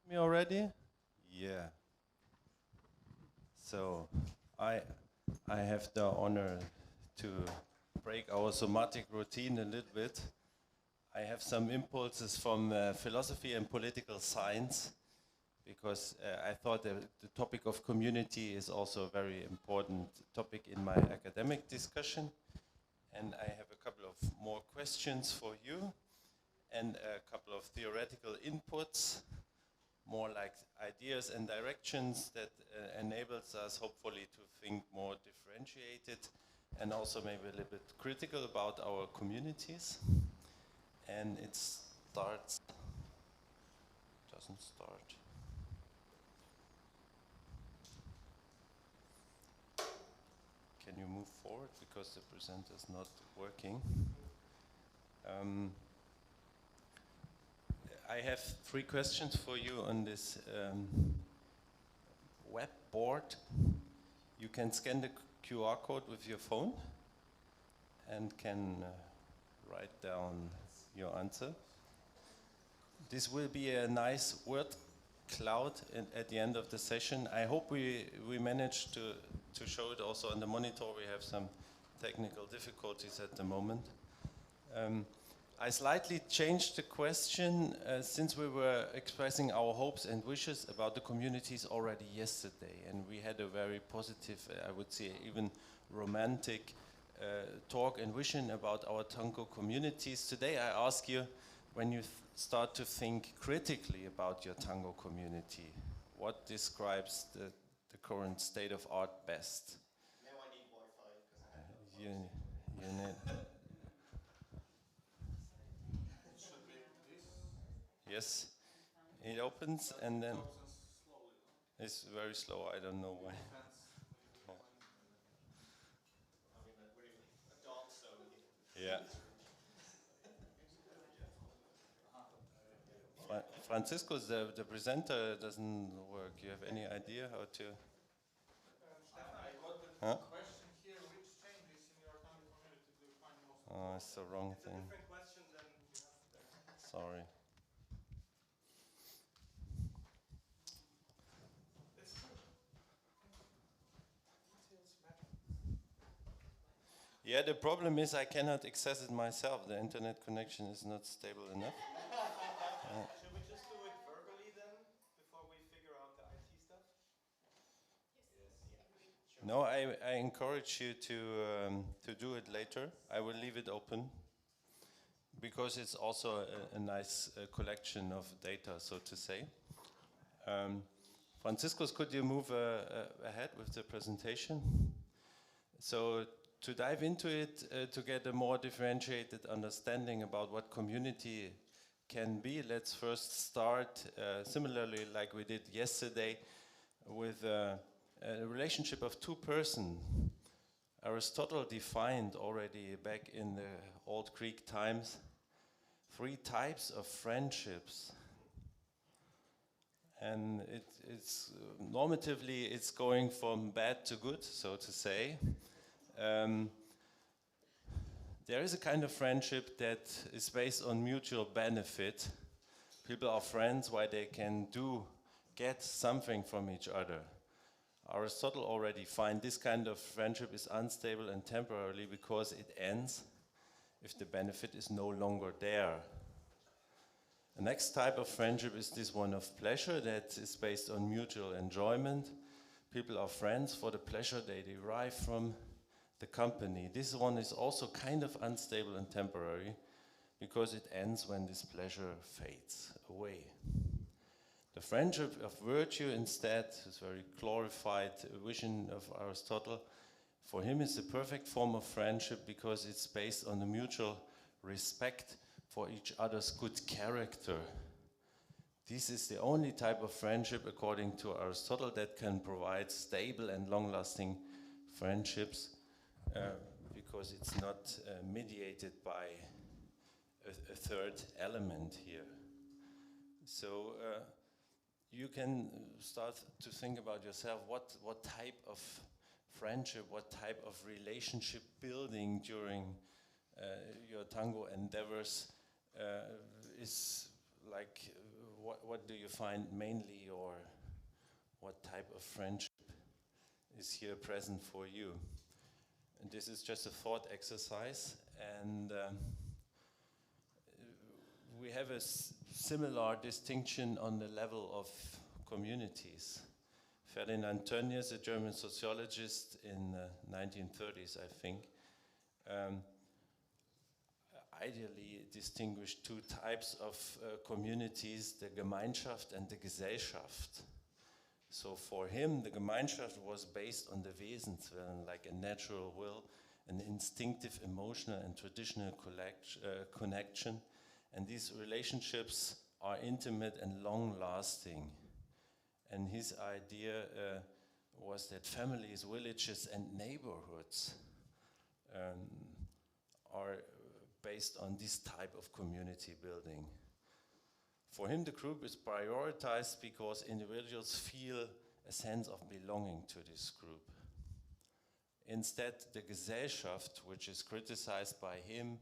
Me already? Yeah. So I I have the honor to break our somatic routine a little bit. I have some impulses from philosophy and political science because I thought that the topic of community is also a very important topic in my academic discussion. And I have a couple of more questions for you and a couple of theoretical inputs, more like ideas and directions that enables us hopefully to think more differentiated and also maybe a little bit critical about our communities. And it starts, doesn't start. Can you move forward because the presenter is not working? Um, I have three questions for you on this web board. You can scan the QR code with your phone and can write down your answer. This will be a nice word cloud at the end of the session. I hope we manage to show it also on the monitor. We have some technical difficulties at the moment. I slightly changed the question since we were expressing our hopes and wishes about the communities already yesterday, and we had a very positive, I would say even romantic talk and vision about our Tango communities. Today I ask you, when you start to think critically about your Tango community, what describes the current state of art best? Now I need Wi-Fi because I have no You need. It should be this. Yes, it opens and then It opens slowly, no? it's very slow. I don't know why. Depends. Oh. I mean, we're in a dark zone here. Yeah. Francisco, the presenter doesn't work. You have any idea how to? Stefan, I got the Huh? question here. Which changes in your Tango community do you find most Oh, important? it's the wrong It's a thing. different question than you have. Sorry. It's true. Details matter. Yeah, the problem is I cannot access it myself. The internet connection is not stable enough. Should we just do it verbally then, before we figure out the IT stuff? Yes. Yeah. Sure. No, I encourage you to do it later. I will leave it open because it's also a nice collection of data, so to say. Franciscus, could you move ahead with the presentation? So to dive into it, to get a more differentiated understanding about what community can be, let's first start similarly like we did yesterday with a relationship of two persons. Aristotle defined already back in the old Greek times 3 types of friendships. And it's normatively it's going from bad to good, so to say. There is a kind of friendship that is based on mutual benefit. People are friends while they can get something from each other. Aristotle already finds this kind of friendship is unstable and temporary because it ends if the benefit is no longer there. The next type of friendship is this one of pleasure that is based on mutual enjoyment. People are friends for the pleasure they derive from the company. This one is also kind of unstable and temporary because it ends when this pleasure fades away. The friendship of virtue instead is a very glorified vision of Aristotle. For him it's the perfect form of friendship because it's based on the mutual respect for each other's good character. This is the only type of friendship, according to Aristotle, that can provide stable and long-lasting friendships because it's not mediated by a third element here. So you can start to think about yourself, what type of friendship, what type of relationship building during your Tango endeavors is like what do you find mainly, or what type of friendship is here present for you? And this is just a thought exercise, and we have a similar distinction on the level of communities. Ferdinand Tönnies, a German sociologist in 1930s, I think, ideally distinguished two types of communities, the Gemeinschaft and the Gesellschaft. So for him, the Gemeinschaft was based on the Wesenswillen, like a natural will, an instinctive, emotional, and traditional connection. And these relationships are intimate and long-lasting. And his idea was that families, villages, and neighborhoods are based on this type of community building. For him, the group is prioritized because individuals feel a sense of belonging to this group. Instead, the Gesellschaft, which is criticized by him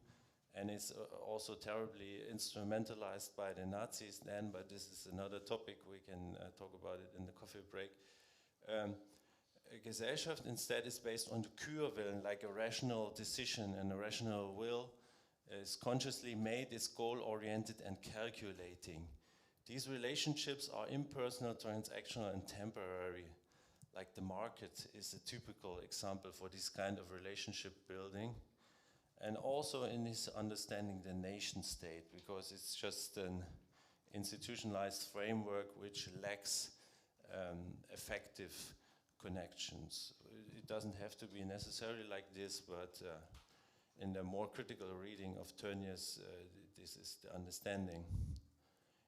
and is also terribly instrumentalized by the Nazis then, but this is another topic, we can talk about it in the coffee break. A Gesellschaft instead is based on the Kürwillen, like a rational decision and a rational will, is consciously made, is goal-oriented and calculating. These relationships are impersonal, transactional, and temporary. Like the market is a typical example for this kind of relationship building. And also in his understanding, the nation state, because it's just an institutionalized framework which lacks effective connections. It doesn't have to be necessarily like this, but in the more critical reading of Tönnies, this is the understanding.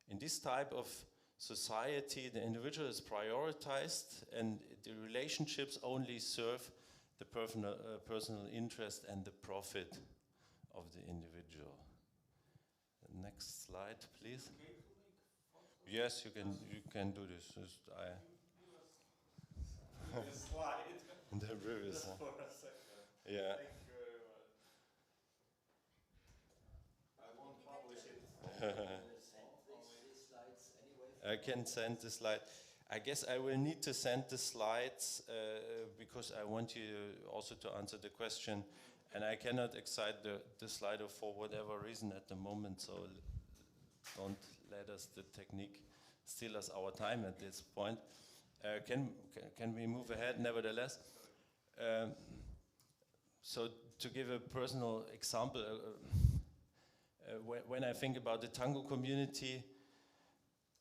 In this type of society, the individual is prioritized and the relationships only serve the personal interest and the profit of the individual. The next slide, please. Yes, you can do this. Just The slide. The previous Just one. for a second. Yeah. Thank you very much. I won't publish it. I can send the slide. I guess I will need to send the slides because I want you also to answer the question, and I cannot excite the Slido for whatever reason at the moment, so don't let us, the technique, steal us our time at this point. Can we move ahead nevertheless? So to give a personal example, when I think about the tango community,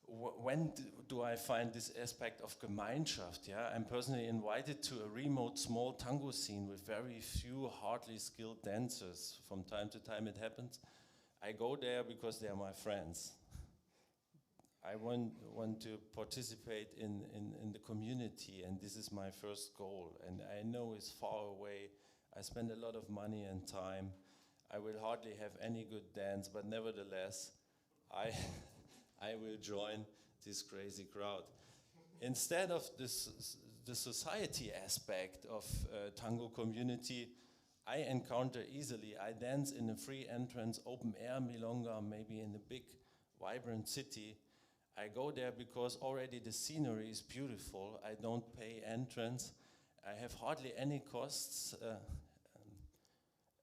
when do I find this aspect of Gemeinschaft? Yeah, I'm personally invited to a remote small tango scene with very few hardly skilled dancers. From time to time it happens. I go there because they are my friends. I want to participate in the community, and this is my first goal. And I know it's far away. I spend a lot of money and time. I will hardly have any good dance, but nevertheless, I will join this crazy crowd. Instead of the society aspect of tango community, I encounter easily. I dance in a free entrance, open air milonga, maybe in a big, vibrant city. I go there because already the scenery is beautiful. I don't pay entrance. I have hardly any costs,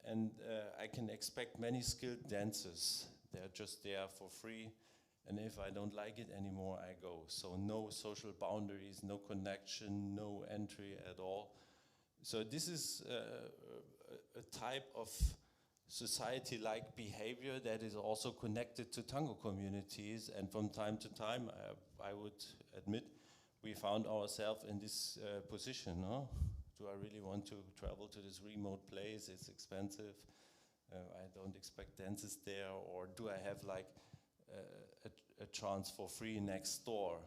and I can expect many skilled dancers. They're just there for free. And if I don't like it anymore, I go. So no social boundaries, no connection, no entry at all. So this is a type of society-like behavior that is also connected to tango communities. And from time to time, I would admit, we found ourselves in this position. No? Do I really want to travel to this remote place? It's expensive. I don't expect dances there. Or do I have like a chance for free next door?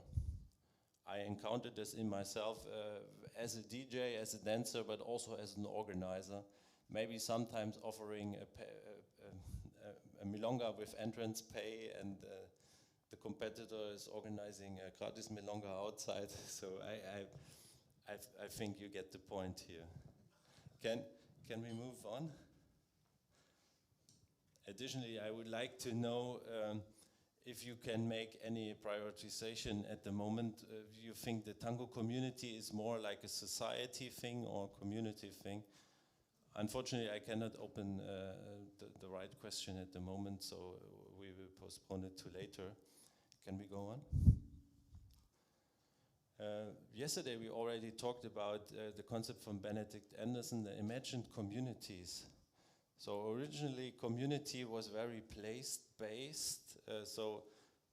I encountered this in myself as a DJ, as a dancer, but also as an organizer. Maybe sometimes offering a milonga with entrance pay, and the competitor is organizing a gratis milonga outside. So I think you get the point here. Can we move on? Additionally, I would like to know if you can make any prioritization at the moment, you think the tango community is more like a society thing or community thing? Unfortunately, I cannot open the right question at the moment, so we will postpone it to later. Can we go on? Yesterday we already talked about the concept from Benedict Anderson, the imagined communities. So originally community was very place-based, so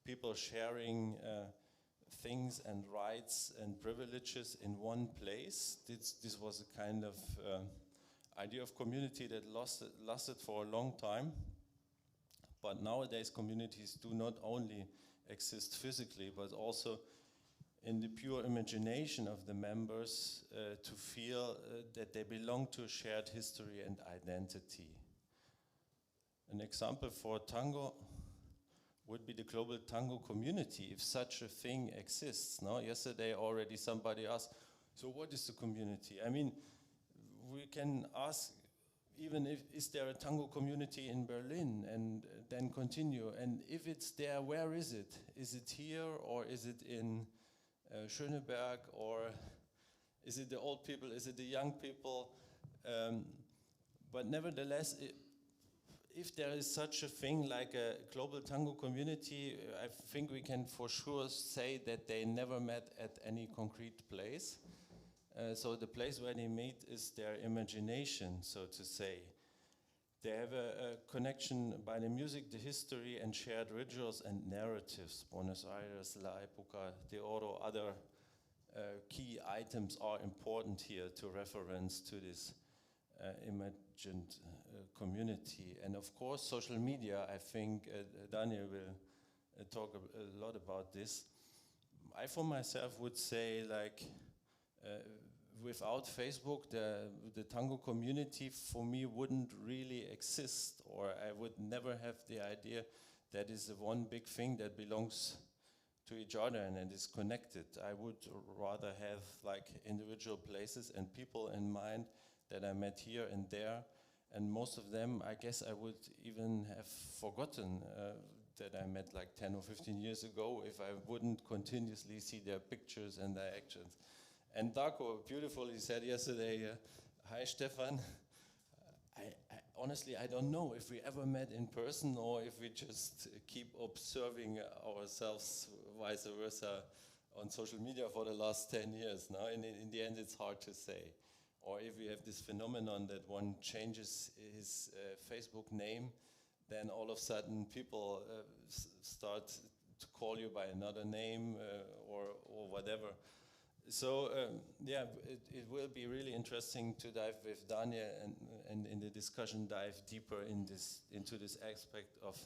people sharing things and rights and privileges in one place. This was a kind of idea of community that lasted for a long time. But nowadays communities do not only exist physically, but also in the pure imagination of the members to feel that they belong to a shared history and identity. An example for tango would be the global tango community, if such a thing exists. No? Yesterday already somebody asked, so what is the community? I mean, we can ask, even if, is there a tango community in Berlin, and then continue. And if it's there, where is it? Is it here, or is it in Schöneberg, or is it the old people, is it the young people? But nevertheless, if there is such a thing like a global tango community, I think we can for sure say that they never met at any concrete place. So the place where they meet is their imagination, so to say. They have a connection by the music, the history, and shared rituals and narratives. Buenos Aires, La Época de Oro, other key items are important here to reference to this imagined community. And of course, social media, I think Daniel will talk a lot about this. I for myself would say, like, without Facebook, the tango community for me wouldn't really exist, or I would never have the idea that is the one big thing that belongs to each other and is connected. I would rather have like individual places and people in mind that I met here and there, and most of them I guess I would even have forgotten that I met like 10 or 15 years ago if I wouldn't continuously see their pictures and their actions. And Darko beautifully said yesterday, hi Stefan, honestly I don't know if we ever met in person or if we just keep observing ourselves vice versa on social media for the last 10 years. Now, in the end it's hard to say. Or if we have this phenomenon that one changes his Facebook name, then all of a sudden people start to call you by another name or whatever. So yeah, it will be really interesting to dive with Daniel and in the discussion dive deeper into this aspect of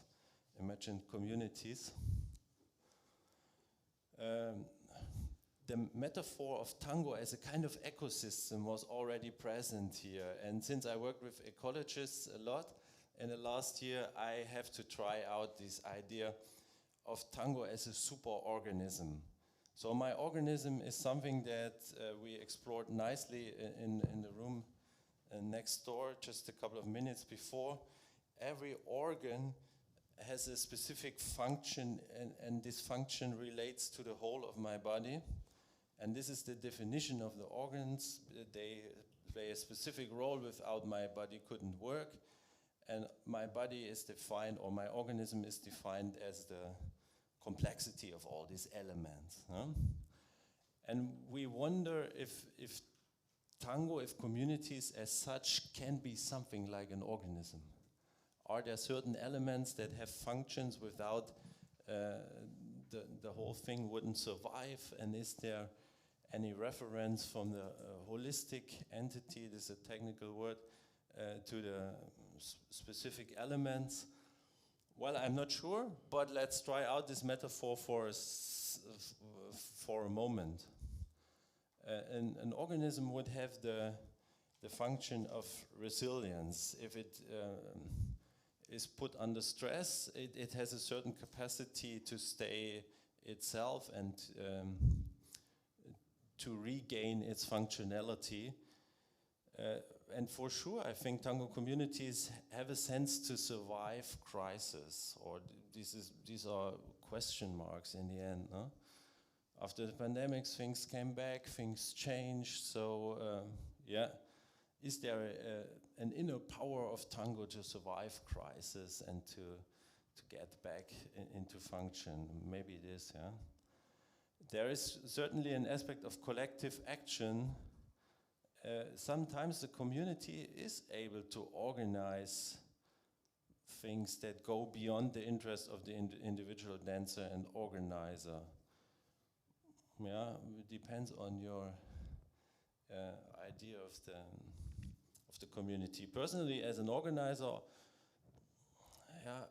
imagined communities. The metaphor of tango as a kind of ecosystem was already present here, and since I worked with ecologists a lot in the last year, I have to try out this idea of tango as a superorganism. So my organism is something that we explored nicely in the room next door just a couple of minutes before. Every organ has a specific function, and this function relates to the whole of my body. And this is the definition of the organs. They play a specific role. Without my body couldn't work. And my body is defined, or my organism is defined as the complexity of all these elements. Huh? And we wonder if tango, if communities as such can be something like an organism. Are there certain elements that have functions without the whole thing wouldn't survive? And is there any reference from the holistic entity, this is a technical word, to the specific elements? Well, I'm not sure, but let's try out this metaphor for a moment. An organism would have the function of resilience. If it is put under stress, it has a certain capacity to stay itself and to regain its functionality. And for sure, I think tango communities have a sense to survive crisis, or these are question marks in the end. No? After the pandemics, things came back, things changed. So, is there an inner power of tango to survive crisis and to get back into function? Maybe it is, yeah. There is certainly an aspect of collective action. Sometimes the community is able to organize things that go beyond the interest of the individual dancer and organizer. Yeah, it depends on your idea of the community. Personally, as an organizer,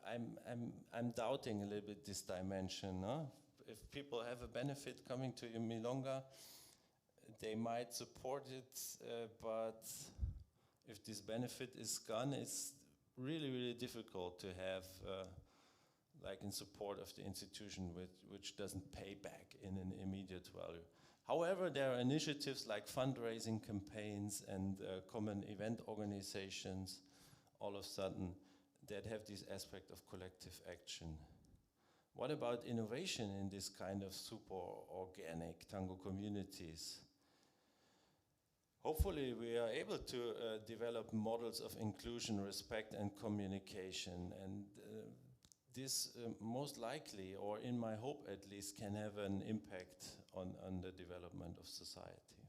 I'm doubting a little bit this dimension. No? If people have a benefit coming to Milonga, they might support it, but if this benefit is gone, it's really, really difficult to have like in support of the institution which doesn't pay back in an immediate value. However, there are initiatives like fundraising campaigns and common event organizations all of a sudden that have this aspect of collective action. What about innovation in this kind of super organic tango communities? Hopefully we are able to develop models of inclusion, respect and communication, and this most likely, or in my hope at least, can have an impact on the development of society.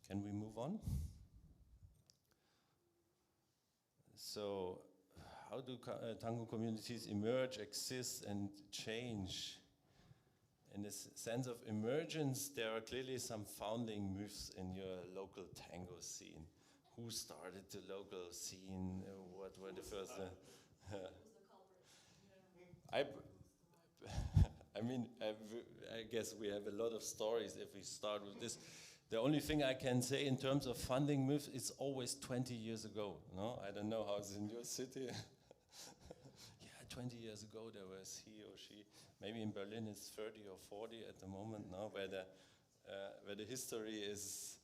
Can we move on? So, how do tango communities emerge, exist and change? In this sense of emergence, there are clearly some founding myths in your local tango scene. Who started the local scene? What were the first... I mean, I guess we have a lot of stories if we start with this. The only thing I can say in terms of funding myths, it's always 20 years ago. No, I don't know how it's in your city. Yeah, 20 years ago there was he or she. Maybe in Berlin it's 30 or 40 at the moment now, where the history is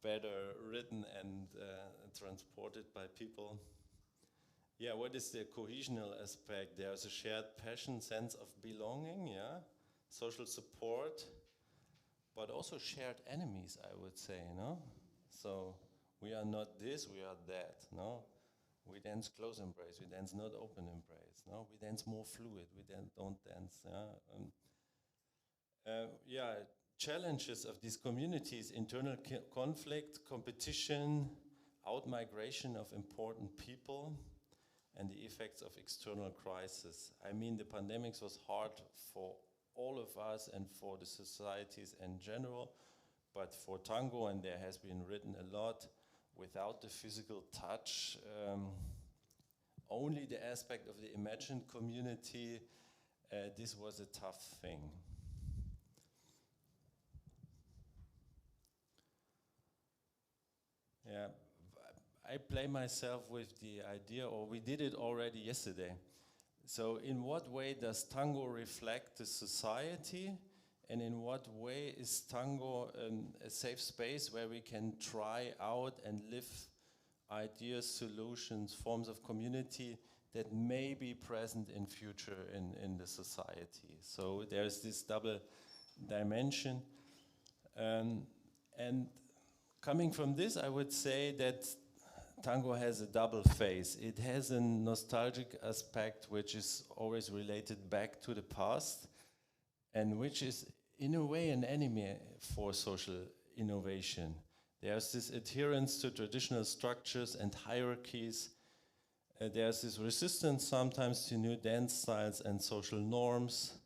better written and transported by people. Yeah, what is the cohesional aspect? There's a shared passion, sense of belonging, yeah, social support, but also shared enemies, I would say, no? So we are not this, we are that, no? We dance close embrace, we dance not open embrace, no? We dance more fluid, we don't dance, yeah? Challenges of these communities, internal conflict, competition, out-migration of important people, and the effects of external crisis. I mean, the pandemics was hard for all of us and for the societies in general, but for tango, and there has been written a lot, without the physical touch, only the aspect of the imagined community, this was a tough thing. Yeah, I play myself with the idea, or we did it already yesterday. So in what way does tango reflect the society, and in what way is tango a safe space where we can try out and live ideas, solutions, forms of community that may be present in future in the society? So there's this double dimension. And coming from this, I would say that tango has a double face. It has a nostalgic aspect which is always related back to the past, and which is in a way an enemy for social innovation. There's this adherence to traditional structures and hierarchies. There's this resistance sometimes to new dance styles and social norms.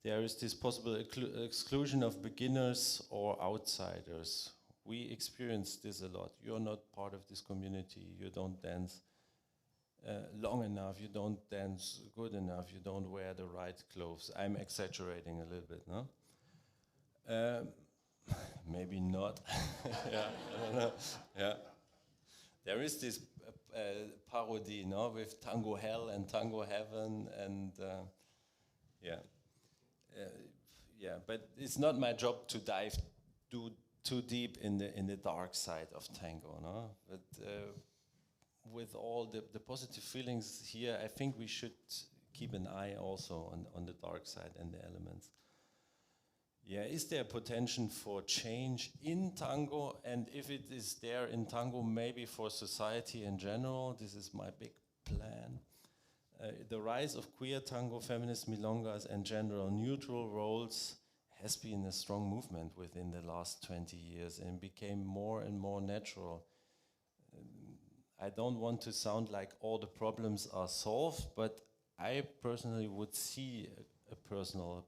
There is this possible exclusion of beginners or outsiders. We experience this a lot. You're not part of this community. You don't dance long enough. You don't dance good enough. You don't wear the right clothes. I'm exaggerating a little bit, no? Maybe not. Yeah, I don't know. Yeah. There is this parody, no, with tango hell and tango heaven, and yeah. But it's not my job to dive too deep in the dark side of tango, no? But with all the positive feelings here, I think we should keep an eye also on the dark side and the elements. Yeah, is there potential for change in tango? And if it is there in tango, maybe for society in general? This is my big plan. The rise of queer tango, feminist milongas, and general neutral roles has been a strong movement within the last 20 years and became more and more natural. I don't want to sound like all the problems are solved, but I personally would see a personal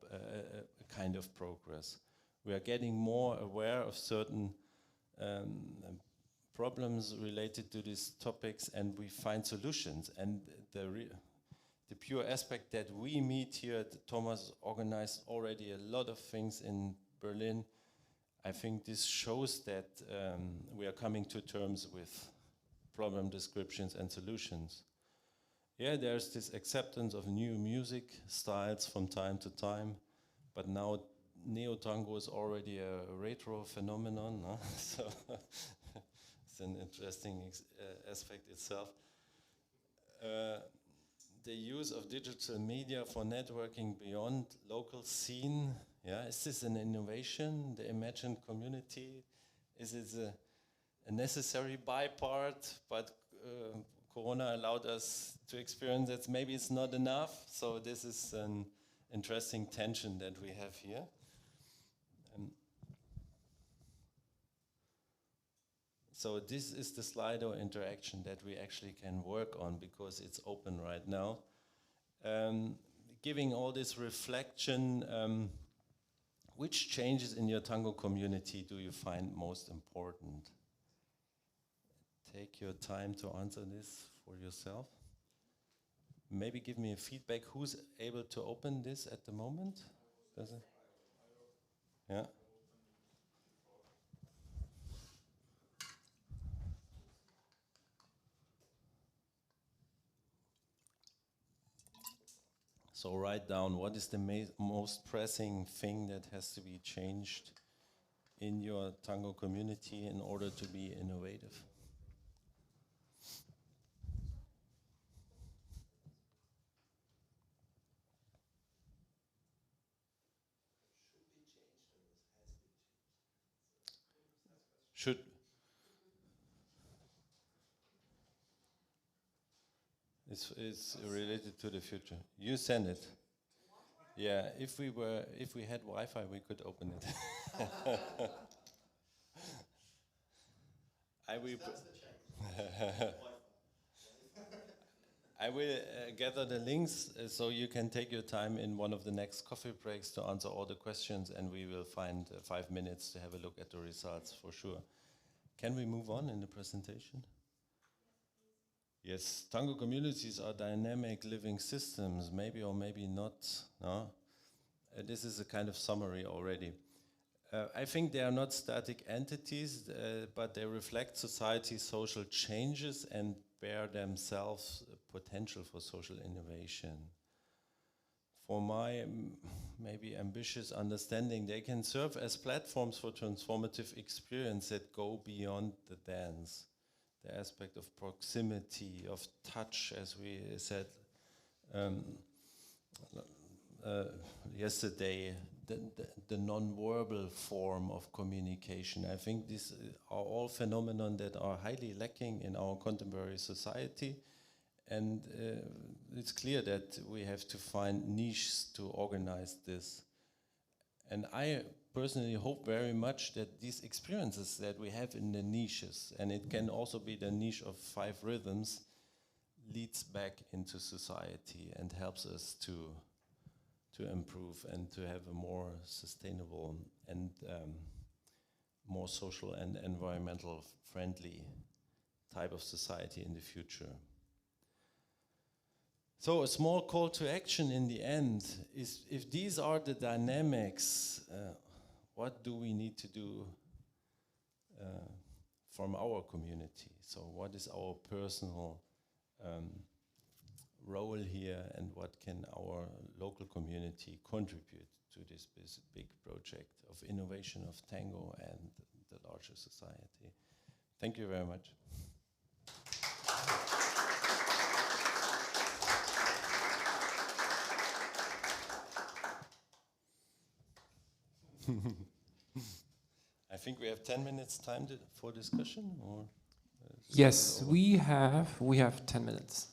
kind of progress. We are getting more aware of certain problems related to these topics, and we find solutions. And the pure aspect that we meet here, Thomas organized already a lot of things in Berlin. I think this shows that we are coming to terms with problem descriptions and solutions. Yeah, there's this acceptance of new music styles from time to time, but now neo-tango is already a retro phenomenon, no? So it's an interesting aspect itself. The use of digital media for networking beyond local scene, yeah, is this an innovation, the imagined community? Is it a necessary bypart, but Corona allowed us to experience that maybe it's not enough. So this is an interesting tension that we have here. So this is the Slido interaction that we actually can work on because it's open right now. Giving all this reflection, which changes in your tango community do you find most important? Take your time to answer this for yourself. Maybe give me a feedback. Who's able to open this at the moment? Does it? Yeah. So write down what is the most pressing thing that has to be changed in your tango community in order to be innovative. Should it's related to the future. You send it. Yeah, if we had Wi-Fi, we could open it. I will. I will gather the links so you can take your time in one of the next coffee breaks to answer all the questions, and we will find 5 minutes to have a look at the results for sure. Can we move on in the presentation? Yes, tango communities are dynamic living systems, maybe or maybe not. No? This is a kind of summary already. I think they are not static entities, but they reflect society's social changes and bear themselves potential for social innovation. For my maybe ambitious understanding, they can serve as platforms for transformative experience that go beyond the dance. The aspect of proximity, of touch, as we said yesterday, the non-verbal form of communication. I think these are all phenomena that are highly lacking in our contemporary society, and it's clear that we have to find niches to organize this. And I personally hope very much that these experiences that we have in the niches, and it can also be the niche of 5 rhythms, leads back into society and helps us to improve and to have a more sustainable and more social and environmental friendly type of society in the future. So a small call to action in the end is, if these are the dynamics, what do we need to do from our community? So what is our personal role here, and what can our local community contribute to this big project of innovation of tango and the larger society? Thank you very much. I think we have 10 minutes time for discussion, or Yes, we have 10 minutes.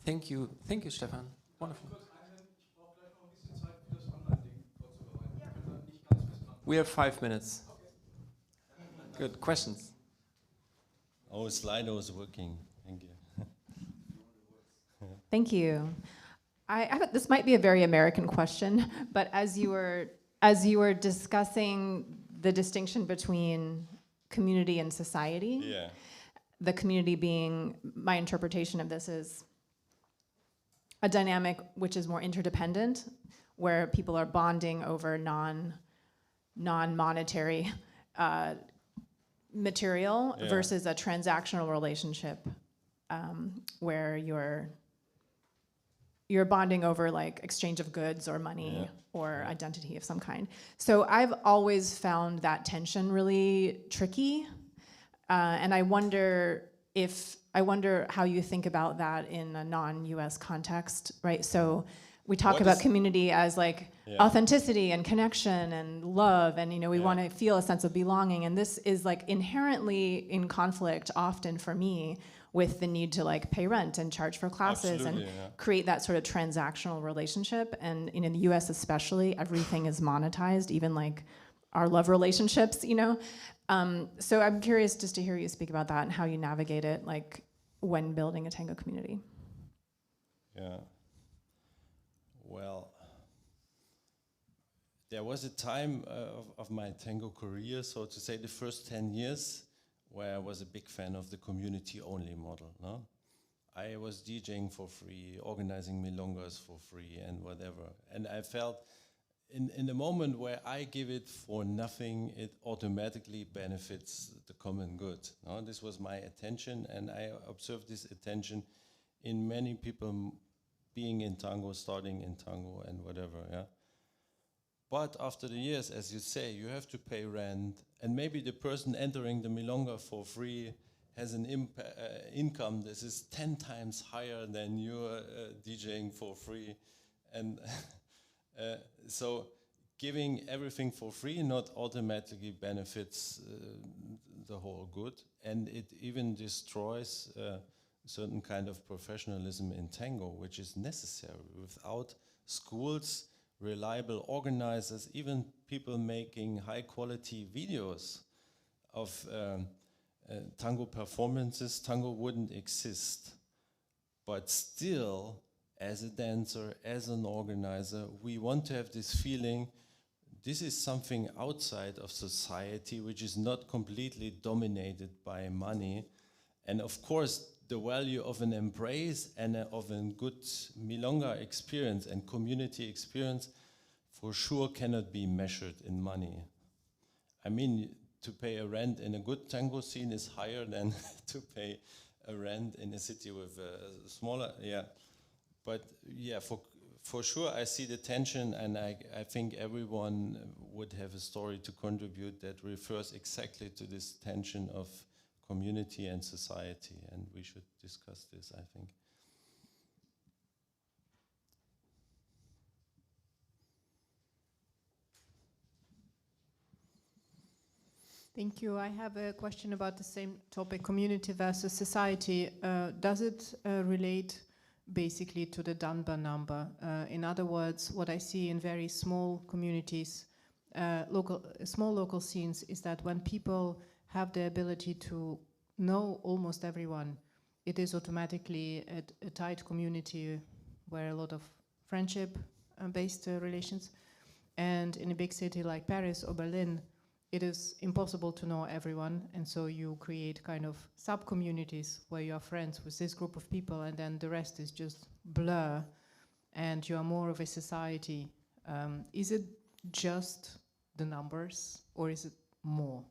Thank you, Stefan. Wonderful. We have 5 minutes. Good questions. Oh, Slido is working. Thank you. Thank you. This might be a very American question, but as you were discussing the distinction between community and society, Yeah. the community being, my interpretation of this is a dynamic which is more interdependent, where people are bonding over non-monetary material versus a transactional relationship where you're bonding over like exchange of goods or money or identity of some kind. So I've always found that tension really tricky, and I wonder how you think about that in a non-US context, right? So we talk about community as like authenticity and connection and love, and we want to feel a sense of belonging, and this is like inherently in conflict often for me with the need to like pay rent and charge for classes and create that sort of transactional relationship. And in the US especially, everything is monetized, even like our love relationships, So I'm curious just to hear you speak about that and how you navigate it, like when building a tango community. Yeah. Well, there was a time of my tango career, so to say, the first 10 years, where I was a big fan of the community-only model. No? I was DJing for free, organizing milongas for free, and whatever. And I felt in the moment where I give it for nothing, it automatically benefits the common good. No? This was my attention, and I observed this attention in many people being in tango, starting in tango, and whatever. Yeah. But after the years, as you say, you have to pay rent, and maybe the person entering the milonga for free has an income that is 10 times higher than you're DJing for free. And so giving everything for free not automatically benefits the whole good, and it even destroys certain kind of professionalism in tango, which is necessary. Without schools, reliable organizers, even people making high quality videos of tango performances, tango wouldn't exist. But still, as a dancer, as an organizer, we want to have this feeling this is something outside of society, which is not completely dominated by money. And of course, the value of an embrace and of a good milonga experience and community experience for sure cannot be measured in money. I mean, to pay a rent in a good tango scene is higher than to pay a rent in a city with a smaller, But yeah, for sure I see the tension, and I think everyone would have a story to contribute that refers exactly to this tension of community and society, and we should discuss this, I think. Thank you. I have a question about the same topic, community versus society. Does it relate basically to the Dunbar number? In other words, what I see in very small communities, small local scenes, is that when people have the ability to know almost everyone, it is automatically a tight community where a lot of friendship-based relations. And in a big city like Paris or Berlin, it is impossible to know everyone, and so you create kind of sub-communities where you are friends with this group of people, and then the rest is just blur, and you are more of a society. Is it just the numbers, or is it more?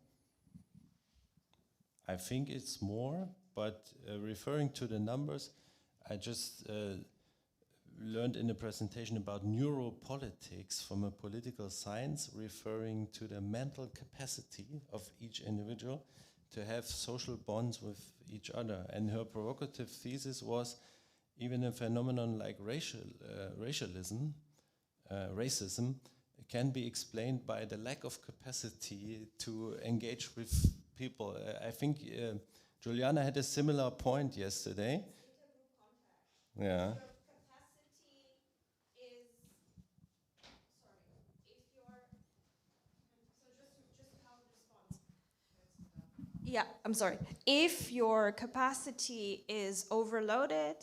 I think it's more, but referring to the numbers, I just learned in a presentation about neuropolitics from a political science, referring to the mental capacity of each individual to have social bonds with each other. And her provocative thesis was even a phenomenon like racism can be explained by the lack of capacity to engage with people. I think Juliana had a similar point yesterday. Yeah. Yeah, I'm sorry. If your capacity is overloaded,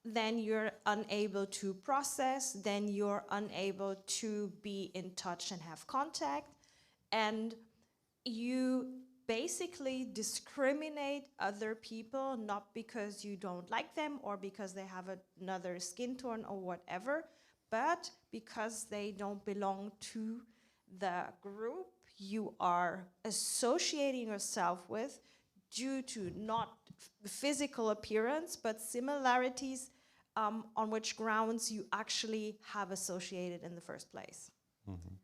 then you're unable to process, then you're unable to be in touch and have contact, and you basically discriminate other people not because you don't like them or because they have another skin tone or whatever, but because they don't belong to the group you are associating yourself with due to not physical appearance, but similarities on which grounds you actually have associated in the first place. Mm-hmm.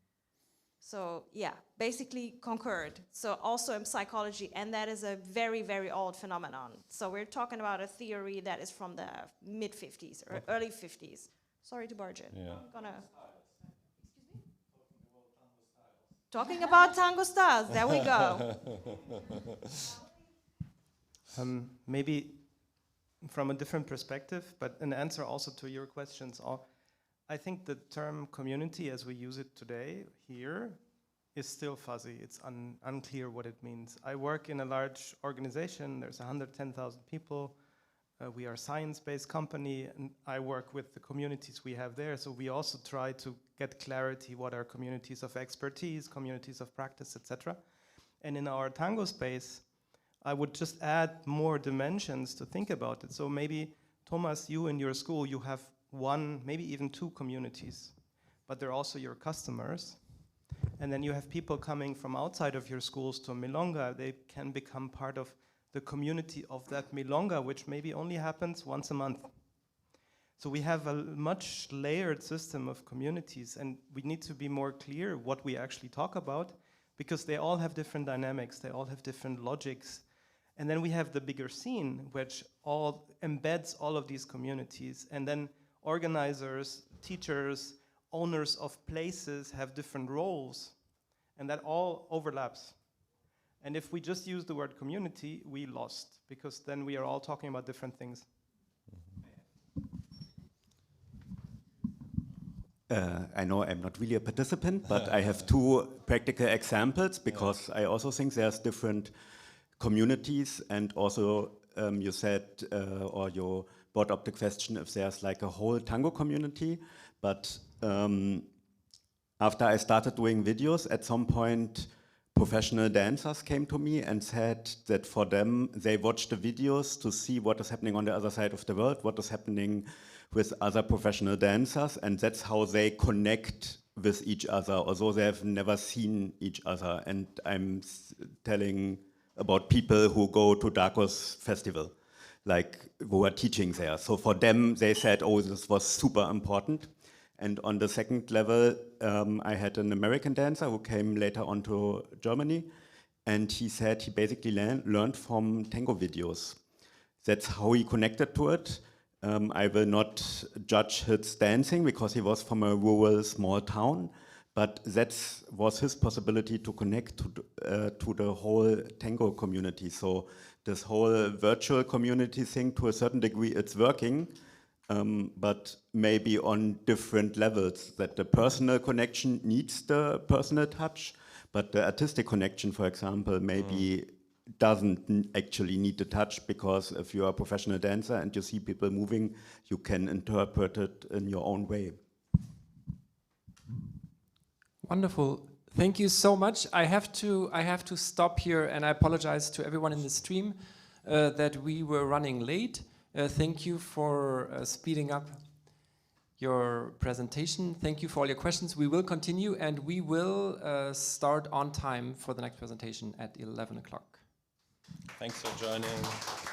So yeah, basically concurred. So also in psychology, and that is a very, very old phenomenon. So we're talking about a theory that is from the mid-50s or early 50s. Sorry to barge in. Yeah. I'm gonna... Talking about tango styles, there we go. Maybe from a different perspective, but an answer also to your questions. I think the term community as we use it today here is still fuzzy. It's unclear what it means. I work in a large organization. There's 110,000 people. We are a science-based company, and I work with the communities we have there. So we also try to get clarity what are communities of expertise, communities of practice, etc. And in our tango space, I would just add more dimensions to think about it. So maybe, Thomas, you in your school, you have one, maybe even two communities, but they're also your customers. And then you have people coming from outside of your schools to Milonga. They can become part of the community of that Milonga, which maybe only happens once a month. So we have a much layered system of communities, and we need to be more clear what we actually talk about, because they all have different dynamics, they all have different logics. And then we have the bigger scene, which all embeds all of these communities, and then organizers, teachers, owners of places have different roles, and that all overlaps. And if we just use the word community, we lost, because then we are all talking about different things. I know I'm not really a participant, but I have two practical examples, because I also think there's different communities, and also you said, or you brought up the question if there's like a whole tango community, but after I started doing videos, at some point professional dancers came to me and said that for them, they watch the videos to see what is happening on the other side of the world, what is happening with other professional dancers, and that's how they connect with each other, although they have never seen each other. And I'm telling about people who go to Darko's festival, like who are teaching there. So for them, they said, oh, this was super important. And on the second level, I had an American dancer who came later on to Germany, and he said he basically learned from tango videos. That's how he connected to it. I will not judge his dancing because he was from a rural small town, but that was his possibility to connect to the whole tango community. So this whole virtual community thing, to a certain degree, it's working. But maybe on different levels, that the personal connection needs the personal touch, but the artistic connection, for example, maybe doesn't actually need the touch, because if you are a professional dancer and you see people moving, you can interpret it in your own way. Wonderful. Thank you so much. I have to stop here, and I apologize to everyone in the stream that we were running late. Thank you for speeding up your presentation. Thank you for all your questions. We will continue, and we will start on time for the next presentation at 11 o'clock. Thanks for joining.